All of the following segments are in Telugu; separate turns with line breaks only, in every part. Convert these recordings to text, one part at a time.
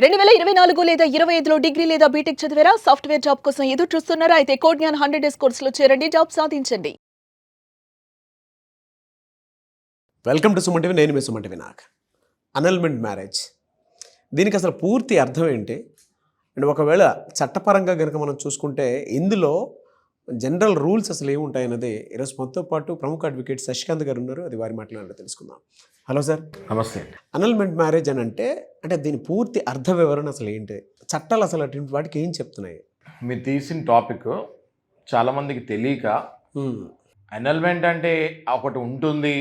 2024 లేదా 25లో డిగ్రీ లేదా బీటెక్ చదివారా? సాఫ్ట్‌వేర్ జాబ్ కోసం ఎదురు చూస్తున్నారా? అయితే కోడ్ జ్ఞాన్ 100 డేస్ కోర్సులో చేరండి, జాబ్ సాధించండి.
Welcome to Suman TV. నేను మీ సుమన్ టీవీ. నాకు అనల్మెంట్ మ్యారేజ్, దీనికి అసలు పూర్తి అర్థం ఏంటి? అండ్ ఒకవేళ చట్టపరంగా కనుక మనం చూసుకుంటే ఇందులో జనరల్ రూల్స్ అసలు ఏముంటాయన్నది ఈరోజు మనతో పాటు ప్రముఖ అడ్వకేట్ శశికాంత్ గారు ఉన్నారు. అది వారి మాట్లాడాలో తెలుసుకుందాం. Hello sir.
నమస్తే.
అనల్మెంట్ మ్యారేజ్ అని అంటే దీని పూర్తి అర్థ వివరణ అసలు ఏంటి? చట్టాలు అసలు అటువంటి వాటికి ఏం చెప్తున్నాయి?
మీరు తీసిన టాపిక్ చాలామందికి తెలియక అనల్మెంట్ అంటే ఒకటి ఉంటుంది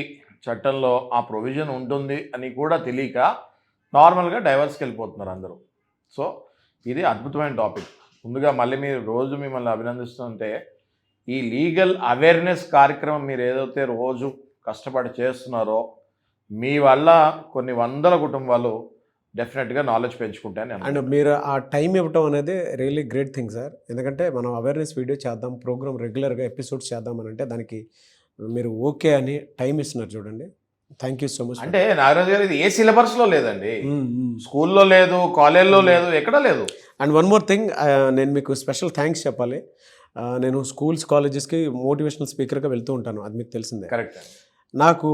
చట్టంలో, ఆ ప్రొవిజన్ ఉంటుంది అని కూడా తెలియక నార్మల్గా డైవర్స్కి వెళ్ళిపోతున్నారు అందరూ. సో ఇది అద్భుతమైన టాపిక్. ముందుగా మళ్ళీ మీరు రోజు మిమ్మల్ని అభినందిస్తుంటే ఈ లీగల్ అవేర్నెస్ కార్యక్రమం మీరు ఏదైతే రోజు కష్టపడి చేస్తున్నారో మీ వల్ల కొన్ని వందల కుటుంబాలు డెఫినెట్గా నాలెడ్జ్ పెంచుకుంటాయని.
అండ్ మీరు ఆ టైం ఇవ్వటం అనేది రియల్లీ గ్రేట్ థింగ్ సార్. ఎందుకంటే మనం అవేర్నెస్ వీడియో చేద్దాం, ప్రోగ్రామ్ రెగ్యులర్గా ఎపిసోడ్స్ చేద్దాం అని అంటే దానికి మీరు ఓకే అని టైం ఇస్తున్నారు, చూడండి. Thank you so much.
అంటే నాగరాజు గారు, ఇది ఏ సిలబస్లో లేదండి, స్కూల్లో లేదు, కాలేజ్లో లేదు, ఎక్కడ లేదు.
అండ్ వన్ మోర్ థింగ్, నేను మీకు స్పెషల్ థ్యాంక్స్ చెప్పాలి. నేను స్కూల్స్ కాలేజెస్కి మోటివేషనల్ స్పీకర్గా వెళ్తూ ఉంటాను, అది మీకు తెలిసిందే.
కరెక్ట్.
నాకు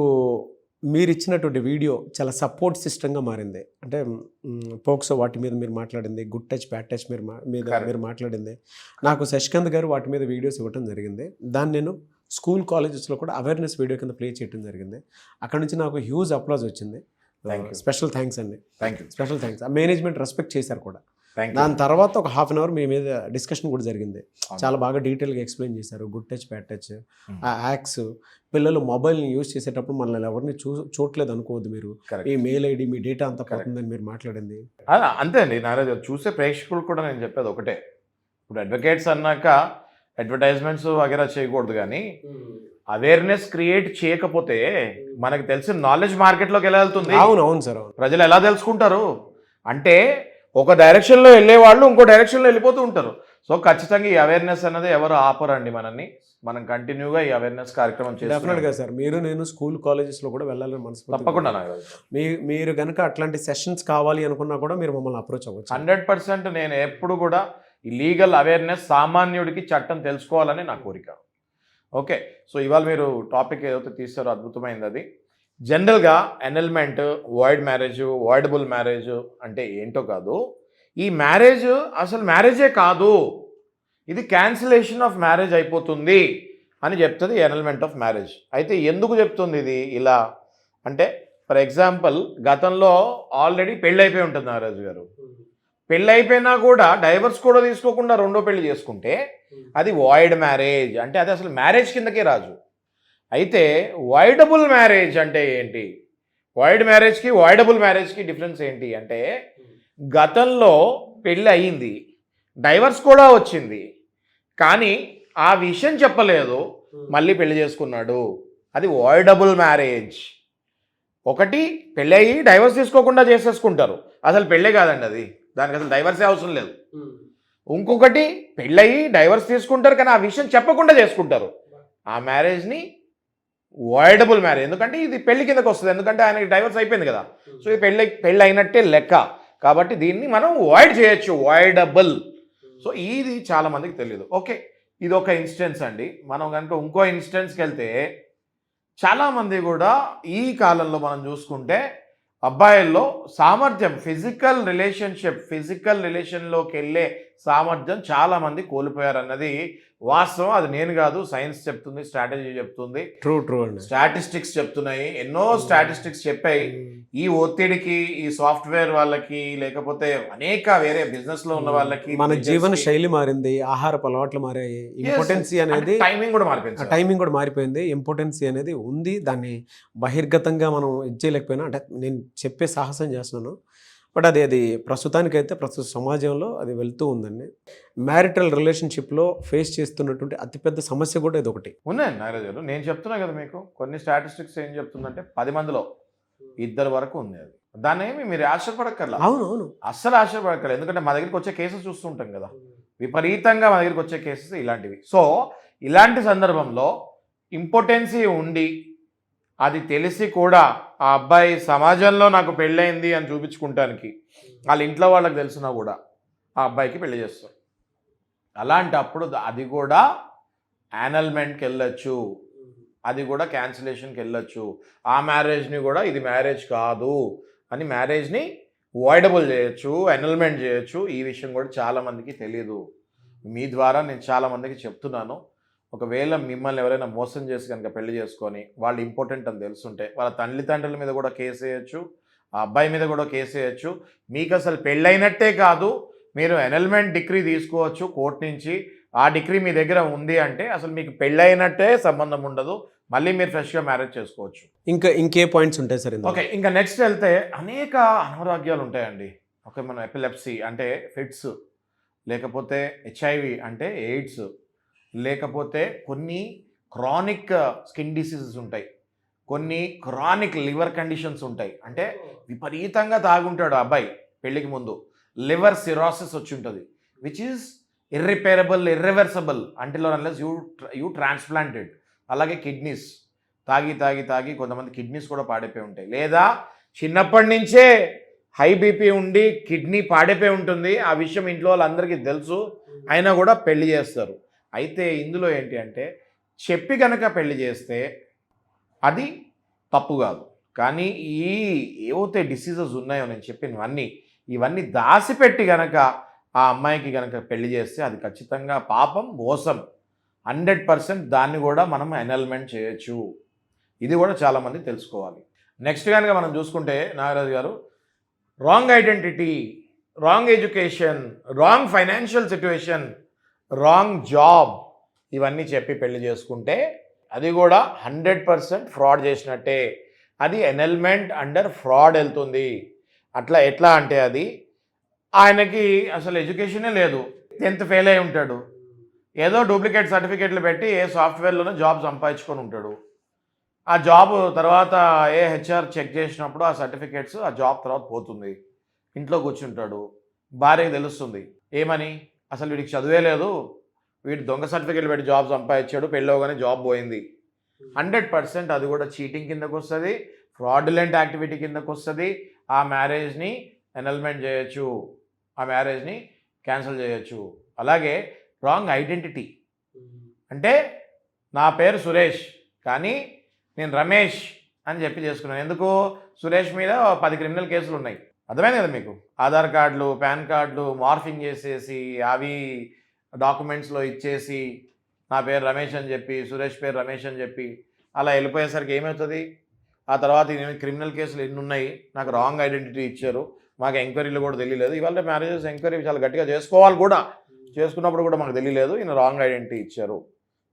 మీరు ఇచ్చినటువంటి వీడియో చాలా సపోర్ట్ సిస్టమ్గా మారింది. అంటే పోక్సో వాటి మీద మీరు మాట్లాడింది, గుడ్ టచ్ బ్యాడ్ టచ్ మీరు మాట్లాడింది, నాకు శశికాంత్ గారు వాటి మీద వీడియోస్ ఇవ్వడం జరిగింది. దాన్ని నేను స్కూల్ కాలేజెస్లో కూడా అవేర్నెస్ వీడియో కింద ప్లే చేయడం జరిగింది. అక్కడ నుంచి నాకు హ్యూజ్ అప్లాజ్ వచ్చింది. స్పెషల్ థ్యాంక్స్ అండి.
Thank you.
Special thanks. ఆ మేనేజ్మెంట్ రెస్పెక్ట్ చేశారు కూడా.
Thank you.
దాని తర్వాత ఒక హాఫ్ అన్ అవర్ మీ మీద డిస్కషన్ కూడా జరిగింది. చాలా బాగా డీటెయిల్గా ఎక్స్ప్లెయిన్ చేశారు. గుడ్ టచ్ బ్యాడ్ టచ్, ఆ యాక్స్, పిల్లలు మొబైల్ని యూజ్ చేసేటప్పుడు మనల్ని ఎవరిని చూడలేదు అనుకోవద్దు, మీరు ఈ మెయిల్ ఐడి మీ డేటా అంతా పోతుందని మీరు మాట్లాడింది.
అంతే అండి నారాజు గారు, చూసే ప్రేక్షకులు కూడా నేను చెప్పేది ఒకటే. ఇప్పుడు అడ్వకేట్స్ అన్నాక అడ్వర్టైజ్మెంట్స్ వగేరా చేయకూడదు, కానీ అవేర్నెస్ క్రియేట్ చేయకపోతే మనకు తెలిసిన నాలెడ్జ్ మార్కెట్లోకి ఎలా వెళ్తుంది?
అవును సార్.
ప్రజలు ఎలా తెలుసుకుంటారు? అంటే ఒక డైరెక్షన్లో వెళ్ళే వాళ్ళు ఇంకో డైరెక్షన్లో వెళ్ళిపోతూ ఉంటారు. సో ఖచ్చితంగా ఈ అవేర్నెస్ అన్నది ఎవరు ఆపరండి మనల్ని. మనం కంటిన్యూగా ఈ అవేర్నెస్ కార్యక్రమం చేస్తాం.
డెఫినెట్గా సార్. నేను స్కూల్ కాలేజెస్లో కూడా వెళ్ళాలని మనసు.
తప్పకుండా
మీరు కనుక అట్లాంటి సెషన్స్ కావాలి అనుకున్నా కూడా మీరు మమ్మల్ని అప్రోచ్ అవ్వచ్చు.
100% నేను ఎప్పుడు కూడా ఈ లీగల్ అవేర్నెస్, సామాన్యుడికి చట్టం తెలుసుకోవాలని నా కోరిక. ఓకే, సో ఇవాళ మీరు టాపిక్ ఏదైతే తీస్తారో అద్భుతమైంది. అది జనరల్గా annulment, void marriage, voidable marriage అంటే ఏంటో కాదు. ఈ మ్యారేజ్ అసలు మ్యారేజే కాదు, ఇది క్యాన్సిలేషన్ ఆఫ్ మ్యారేజ్ అయిపోతుంది అని చెప్తుంది అనల్మెంట్ ఆఫ్ మ్యారేజ్. అయితే ఎందుకు చెప్తుంది ఇది ఇలా అంటే, ఫర్ ఎగ్జాంపుల్ గతంలో ఆల్రెడీ పెళ్ళి అయిపోయి ఉంటుంది నాగరాజు గారు. పెళ్ళి అయిపోయినా కూడా డైవర్స్ కూడా తీసుకోకుండా రెండో పెళ్లి చేసుకుంటే అది వాయిడ్ మ్యారేజ్, అంటే అది అసలు మ్యారేజ్ కిందకే రాజు. అయితే వాయిడబుల్ మ్యారేజ్ అంటే ఏంటి? వాయిడ్ మ్యారేజ్కి వాయిడబుల్ మ్యారేజ్కి డిఫరెన్స్ ఏంటి అంటే, గతంలో పెళ్ళి అయ్యింది, డైవర్స్ కూడా వచ్చింది, కానీ ఆ విషయం చెప్పలేదు, మళ్ళీ పెళ్లి చేసుకున్నాడు, అది వాయిడబుల్ మ్యారేజ్. ఒకటి పెళ్ళి అయ్యి డైవర్స్ తీసుకోకుండా చేసేసుకుంటారు, అసలు పెళ్ళే కాదండి అది, దానికి అసలు డైవర్సే అవసరం లేదు. ఇంకొకటి పెళ్ళయి డైవర్స్ తీసుకుంటారు కానీ ఆ విషయం చెప్పకుండా చేసుకుంటారు, ఆ మ్యారేజ్ని వాయిడబుల్ మ్యారేజ్. ఎందుకంటే ఇది పెళ్లి కిందకు వస్తుంది, ఎందుకంటే ఆయనకి డైవర్స్ అయిపోయింది కదా. సో ఇది పెళ్ళి అయినట్టే లెక్క, కాబట్టి దీన్ని మనం వాయిడ్ చేయొచ్చు, వాయిడబుల్. సో ఇది చాలామందికి తెలియదు. ఓకే, ఇది ఒక ఇన్స్టెన్స్ అండి. మనం కనుక ఇంకో ఇన్స్టెన్స్కి వెళ్తే చాలామంది కూడా ఈ కాలంలో మనం చూసుకుంటే అబ్బాయిల్లో సామర్థ్యం, ఫిజికల్ రిలేషన్లోకి వెళ్ళే సామర్థ్యం చాలామంది కోల్పోయారన్నది వాస్తవం. అది నేను కాదు, సైన్స్ చెప్తుంది, స్ట్రాటజీ చెప్తుంది,
ట్రూ అండి.
స్టాటిస్టిక్స్ చెప్తున్నాయి, ఎన్నో స్టాటిస్టిక్స్ చెప్పాయి. ఈ ఒత్తిడికి, ఈ సాఫ్ట్వేర్ వాళ్ళకి, లేకపోతే అనేక వేరే బిజినెస్ లో ఉన్న వాళ్ళకి
మన జీవన శైలి మారింది, ఆహారపు అలవాట్లు మారాయి, ఇంపార్టెన్సీ అనేది
టైమింగ్
కూడా మారిపోయింది. ఇంపార్టెన్సీ అనేది ఉంది, దాన్ని బహిర్గతంగా మనం చేయలేకపోయినా, అంటే నేను చెప్పే సాహసం చేస్తున్నాను, బట్ అది ప్రస్తుతానికైతే ప్రస్తుత సమాజంలో అది వెళ్తూ ఉందండి. మ్యారిటల్ రిలేషన్షిప్లో ఫేస్ చేస్తున్నటువంటి అతిపెద్ద సమస్య కూడా ఇది ఒకటి
ఉన్నాయండి నాగరాజు గారు. నేను చెప్తున్నా కదా మీకు, కొన్ని స్టాటిస్టిక్స్ ఏం చెప్తుందంటే 10 మందిలో 2 వరకు ఉంది. అది దాన్ని ఏమి మీరు ఆశ్చర్యపడక్కర్లా.
అవును,
అస్సలు ఆశ్చర్యపడక్కర్లేదు. ఎందుకంటే మా దగ్గరికి వచ్చే కేసెస్ చూస్తుంటాం కదా, విపరీతంగా మా దగ్గరికి వచ్చే కేసెస్ ఇలాంటివి. సో ఇలాంటి సందర్భంలో ఇంపార్టెన్సీ ఉండి అది తెలిసి కూడా ఆ అబ్బాయి సమాజంలో నాకు పెళ్ళయింది అని చూపించుకుంటానికి వాళ్ళ ఇంట్లో వాళ్ళకి తెలిసినా కూడా ఆ అబ్బాయికి పెళ్లి చేస్తారు. అలాంటప్పుడు అది కూడా యానల్మెంట్కి వెళ్ళొచ్చు, అది కూడా క్యాన్సిలేషన్కి వెళ్ళొచ్చు. ఆ మ్యారేజ్ని కూడా ఇది మ్యారేజ్ కాదు అని మ్యారేజ్ని వాయిడబుల్ చేయొచ్చు, అనల్మెంట్ చేయొచ్చు. ఈ విషయం కూడా చాలామందికి తెలియదు. మీ ద్వారా నేను చాలామందికి చెప్తున్నాను. ఒకవేళ మిమ్మల్ని ఎవరైనా మోసం చేసి కనుక పెళ్లి చేసుకొని వాళ్ళు ఇంపార్టెంట్ అని తెలుసుంటే వాళ్ళ తల్లిదండ్రుల మీద కూడా కేసు వేయచ్చు, ఆ అబ్బాయి మీద కూడా కేసు వేయచ్చు. మీకు అసలు పెళ్ళైనట్టే కాదు, మీరు అనల్మెంట్ డిగ్రీ తీసుకోవచ్చు కోర్టు నుంచి. ఆ డిగ్రీ మీ దగ్గర ఉంది అంటే అసలు మీకు పెళ్ళైనట్టే సంబంధం ఉండదు, మళ్ళీ మీరు ఫ్రెష్గా మ్యారేజ్ చేసుకోవచ్చు.
ఇంకే పాయింట్స్ ఉంటాయి సార్?
ఓకే, ఇంకా నెక్స్ట్ వెళ్తే అనేక అనారోగ్యాలు ఉంటాయండి. ఓకే, మనం ఎపిలెప్సీ అంటే ఫిట్స్, లేకపోతే హెచ్ఐవి అంటే ఎయిడ్స్, లేకపోతే కొన్ని క్రానిక్ స్కిన్ డిసీజెస్ ఉంటాయి, కొన్ని క్రానిక్ లివర్ కండిషన్స్ ఉంటాయి. అంటే విపరీతంగా తాగుంటాడు అబ్బాయి పెళ్ళికి ముందు, లివర్ సిరాసిస్ వచ్చి ఉంటుంది, which is irreparable, irreversible until unless you transplanted. అలాగే కిడ్నీస్ తాగి కొంతమంది కిడ్నీస్ కూడా పాడైపోయి ఉంటాయి, లేదా చిన్నప్పటి నుంచే హై బీపీ ఉండి కిడ్నీ పాడైపోయి ఉంటుంది. ఆ విషయం ఇంట్లో వాళ్ళందరికీ తెలుసు, అయినా కూడా పెళ్లి చేస్తారు. అయితే ఇందులో ఏంటి అంటే చెప్పి కనుక పెళ్లి చేస్తే అది తప్పు కాదు, కానీ ఏవైతే డిసీజెస్ ఉన్నాయో నేను చెప్పినవన్నీ ఇవన్నీ దాచిపెట్టి కనుక ఆ అమ్మాయికి కనుక పెళ్లి చేస్తే అది ఖచ్చితంగా పాపం, మోసం. 100% దాన్ని కూడా మనం అనల్మెంట్ చేయొచ్చు. ఇది కూడా చాలామంది తెలుసుకోవాలి. నెక్స్ట్ కనుక మనం చూసుకుంటే నాగరాజు గారు, wrong identity, wrong education, wrong financial situation, wrong job, ఇవన్నీ చెప్పి పెళ్లి చేసుకుంటే అది కూడా 100% ఫ్రాడ్ చేసినట్టే. అది అనల్మెంట్ అండర్ ఫ్రాడ్ వెళ్తుంది. అట్లా ఎట్లా అంటే అది ఆయనకి అసలు ఎడ్యుకేషనే లేదు, 10th ఫెయిల్ అయి ఉంటాడు, ఏదో డూప్లికేట్ సర్టిఫికేట్లు పెట్టి ఏ సాఫ్ట్వేర్లోనే జాబ్ సంపాదించుకొని ఉంటాడు. ఆ జాబ్ తర్వాత ఏ హెచ్ఆర్ చెక్ చేసినప్పుడు ఆ సర్టిఫికేట్స్ ఆ జాబ్ తర్వాత పోతుంది, ఇంట్లో కూర్చుంటాడు. భార్యకి తెలుస్తుంది ఏమని, అసలు వీడికి చదివే లేదు, వీడు దొంగ సర్టిఫికేట్లు పెట్టి జాబ్ సంపాదించాడు, పెళ్ళవగానే జాబ్ పోయింది. 100% అది కూడా చీటింగ్ కిందకు వస్తుంది, ఫ్రాడ్యులెంట్ యాక్టివిటీ కిందకు వస్తుంది. ఆ మ్యారేజ్ని అనల్మెంట్ చేయొచ్చు, ఆ మ్యారేజ్ని క్యాన్సిల్ చేయొచ్చు. అలాగే రాంగ్ ఐడెంటిటీ అంటే నా పేరు సురేష్ కానీ నేను రమేష్ అని చెప్పి చేసుకున్నాను. ఎందుకు? సురేష్ మీద 10 క్రిమినల్ కేసులు ఉన్నాయి. అర్థమైంది కదా మీకు? ఆధార్ కార్డులు, పాన్ కార్డులు మార్ఫింగ్ చేసేసి అవి డాక్యుమెంట్స్లో ఇచ్చేసి నా పేరు రమేష్ అని చెప్పి, సురేష్ పేరు రమేష్ అని చెప్పి అలా వెళ్ళిపోయేసరికి ఏమవుతుంది? ఆ తర్వాత క్రిమినల్ కేసులు ఎన్ని ఉన్నాయి, నాకు రాంగ్ ఐడెంటిటీ ఇచ్చారు, మాకు ఎంక్వైరీలు కూడా తెలియలేదు. ఇవాళ మ్యారేజెస్ ఎంక్వైరీ చాలా గట్టిగా చేసుకోవాలి కూడా, చేసుకున్నప్పుడు కూడా మాకు తెలియలేదు, ఈయన రాంగ్ ఐడెంటిటీ ఇచ్చారు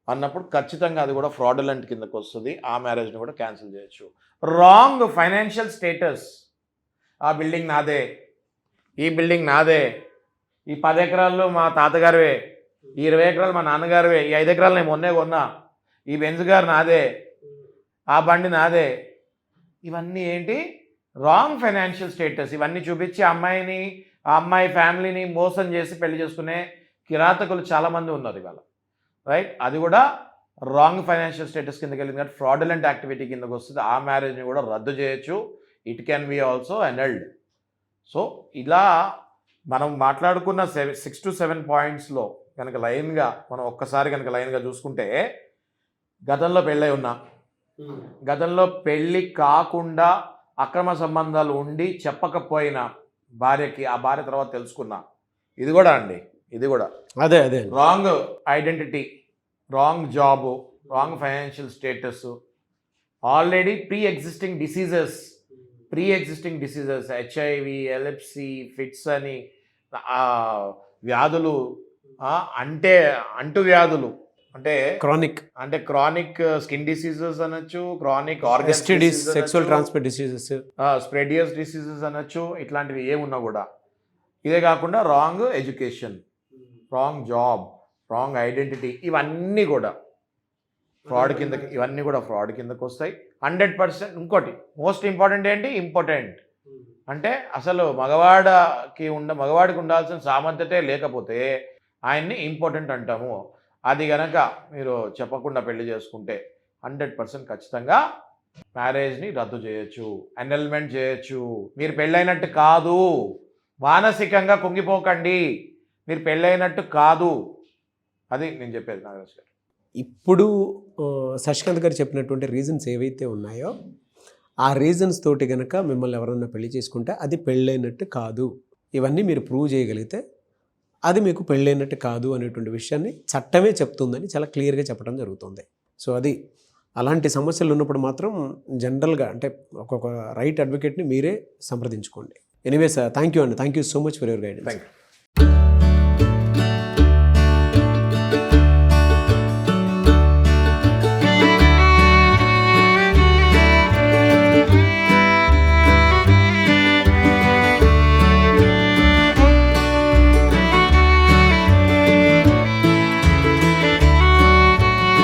అన్నప్పుడు ఖచ్చితంగా అది కూడా ఫ్రాడులెంట్ కిందకు వస్తుంది. ఆ మ్యారేజ్ని కూడా క్యాన్సిల్ చేయొచ్చు. రాంగ్ ఫైనాన్షియల్ స్టేటస్, ఆ బిల్డింగ్ నాదే, ఈ బిల్డింగ్ నాదే, ఈ 10 ఎకరాల్లో మా తాతగారివే, ఈ 20 ఎకరాలు మా నాన్నగారివే, ఈ 5 ఎకరాలు నేను మొన్నే కొన్నా, ఈ బెంజ్ గారు నాదే, ఆ బండి నాదే. ఇవన్నీ ఏంటి? Wrong financial status. ఇవన్నీ చూపించి అమ్మాయిని, ఆ అమ్మాయి ఫ్యామిలీని మోసం చేసి పెళ్లి చేసుకునే కిరాతకులు చాలామంది ఉన్నారు ఇవాళ, రైట్? అది కూడా రాంగ్ ఫైనాన్షియల్ స్టేటస్ కిందకి వెళ్ళింది కాబట్టి ఫ్రాడులెంట్ యాక్టివిటీ కిందకి వస్తుంది. ఆ మ్యారేజ్ని కూడా రద్దు చేయొచ్చు. It can be also annulled. So ఇలా మనం మాట్లాడుకున్న 6 to 7 పాయింట్స్లో కనుక లైన్గా మనం ఒక్కసారి కనుక లైన్గా చూసుకుంటే, గతంలో పెళ్ళై ఉన్నా, గతంలో పెళ్ళి కాకుండా అక్రమ సంబంధాలు ఉండి చెప్పకపోయినా భార్యకి, ఆ భార్య తర్వాత తెలుసుకున్నా, ఇది కూడా అండి, ఇది కూడా
అదే
wrong identity, wrong job, wrong financial status, already pre existing diseases, HIV, epilepsy, fits అని వ్యాధులు, అంటే అంటు వ్యాధులు, అంటే క్రానిక్ స్కిన్ డిసీజెస్ అనొచ్చు, chronic
STDs, sexual transmit diseases,
స్ప్రెడియస్ డిసీజెస్ అనొచ్చు. ఇట్లాంటివి ఏమున్నా కూడా ఇదే కాకుండా wrong education, wrong job, wrong identity, ఇవన్నీ కూడా ఫ్రాడ్ కిందకి, ఇవన్నీ కూడా ఫ్రాడ్ కిందకి వస్తాయి 100%. ఇంకోటి మోస్ట్ ఇంపార్టెంట్ ఏంటి? ఇంపార్టెంట్ అంటే అసలు మగవాడికి ఉండాల్సిన సామర్థ్యతే లేకపోతే ఆయన్ని ఇంపార్టెంట్ అంటాము. అది గనక మీరు చెప్పకుండా పెళ్లి చేసుకుంటే 100% ఖచ్చితంగా మ్యారేజ్ని రద్దు చేయొచ్చు, అన్నల్మెంట్ చేయొచ్చు. మీరు పెళ్ళైనట్టు కాదు, మానసికంగా కుంగిపోకండి, మీరు పెళ్ళైనట్టు కాదు. అది నేను చెప్పేది నాగరాజ్ గారు.
ఇప్పుడు శశికాంత్ గారు చెప్పినటువంటి రీజన్స్ ఏవైతే ఉన్నాయో ఆ రీజన్స్ తోటి కనుక మిమ్మల్ని ఎవరన్నా పెళ్లి చేసుకుంటే అది పెళ్ళైనట్టు కాదు, ఇవన్నీ మీరు ప్రూవ్ చేయగలిగితే అది మీకు పెళ్ళైనట్టు కాదు అనేటువంటి విషయాన్ని చట్టమే చెప్తుందని చాలా క్లియర్గా చెప్పడం జరుగుతుంది. సో అది అలాంటి సమస్యలు ఉన్నప్పుడు మాత్రం జనరల్గా అంటే ఒక్కొక్క రైట్ అడ్వకేట్ని మీరే సంప్రదించుకోండి. ఎనీవేస్ థ్యాంక్ యూ అండి, thank you so much for your guidance.
Thank you.